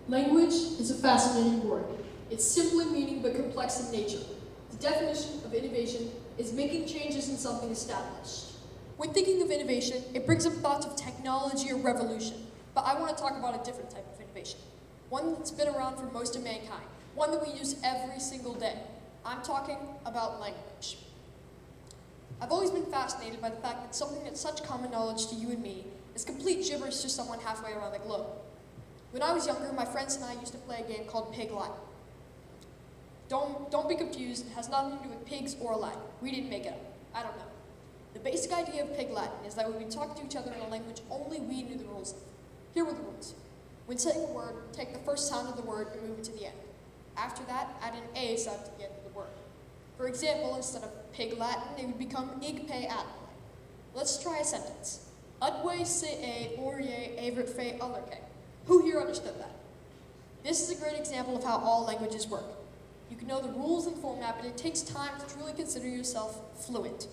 Language is a fascinating word. It's simple in meaning but complex in nature. The definition of innovation is making changes in something established. When thinking of innovation, it brings up thoughts of technology or revolution. But I want to talk about a different type of innovation. One that's been around for most of mankind. One that we use every single day. I'm talking about language. I've always been fascinated by the fact that something that's such common knowledge to you and me is complete gibberish to someone halfway around the globe. When I was younger, my friends and I used to play a game called Pig Latin. Don't be confused, it has nothing to do with pigs or Latin. We didn't make it up. I don't know. The basic idea of Pig Latin is that when we talk to each other in a language only we knew the rules of. Here were the rules. When saying a word, take the first sound of the word and move it to the end. After that, add an A sound to the end of the word. For example, instead of Pig Latin, it would become Ig Pe Atme. Let's try a sentence. Udwe se a orye avrit fe ulrke. Who here understood that? This is a great example of how all languages work. You can know the rules and format, but it takes time to truly consider yourself fluent.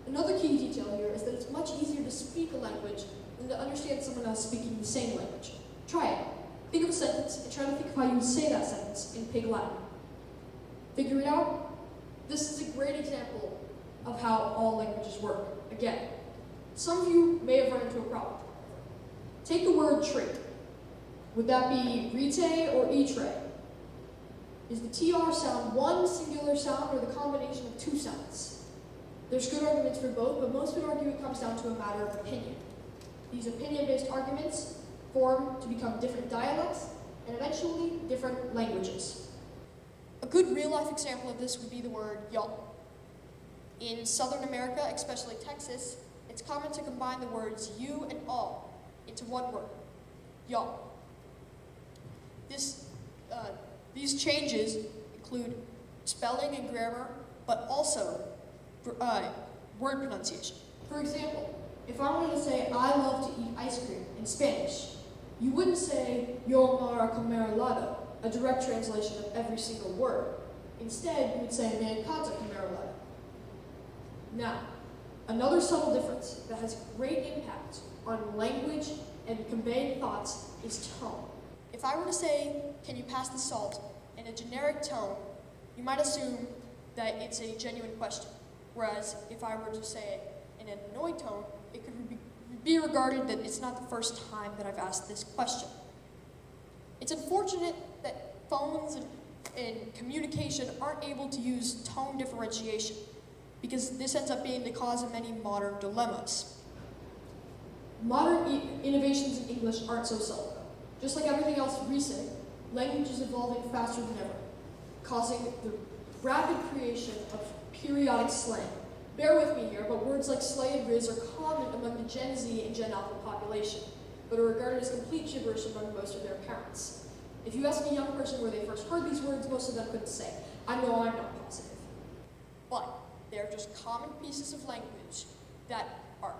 Another key detail here is that it's much easier to speak a language than to understand someone else speaking the same language. Try it. Think of a sentence and try to think of how you would say that sentence in Pig Latin. Figure it out? This is a great example of how all languages work. Again, some of you may have run into a problem. Take the word trait. Would that be rite or itre? Is the TR sound one singular sound or the combination of two sounds? There's good arguments for both, but most would argue it comes down to a matter of opinion. These opinion-based arguments form to become different dialects and eventually different languages. A good real-life example of this would be the word y'all. In Southern America, especially Texas, it's common to combine the words you and all into one word, y'all. These changes include spelling and grammar, but also word pronunciation. For example, if I wanted to say I love to eat ice cream in Spanish, you wouldn't say yo me gusta comer helado, a direct translation of every single word. Instead, you would say me encanta comer helado. Now, another subtle difference that has great impact on language and conveying thoughts is tone. If I were to say, can you pass the salt, in a generic tone, you might assume that it's a genuine question. Whereas if I were to say it in an annoyed tone, it could be regarded that it's not the first time that I've asked this question. It's unfortunate that phones and communication aren't able to use tone differentiation, because this ends up being the cause of many modern dilemmas. Modern innovations in English aren't so subtle. Just like everything else we say, language is evolving faster than ever, causing the rapid creation of periodic slang. Bear with me here, but words like slay and riz are common among the Gen Z and Gen Alpha population, but are regarded as complete gibberish among most of their parents. If you ask a young person where they first heard these words, most of them couldn't say. I know I'm not positive. But they're just common pieces of language that are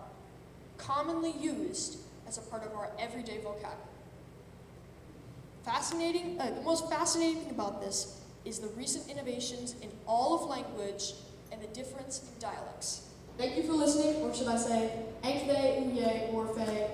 commonly used as a part of our everyday vocabulary. The most fascinating thing about this is the recent innovations in all of language and the difference in dialects. Thank you for listening, or should I say, Enkve, Uye, or Fe,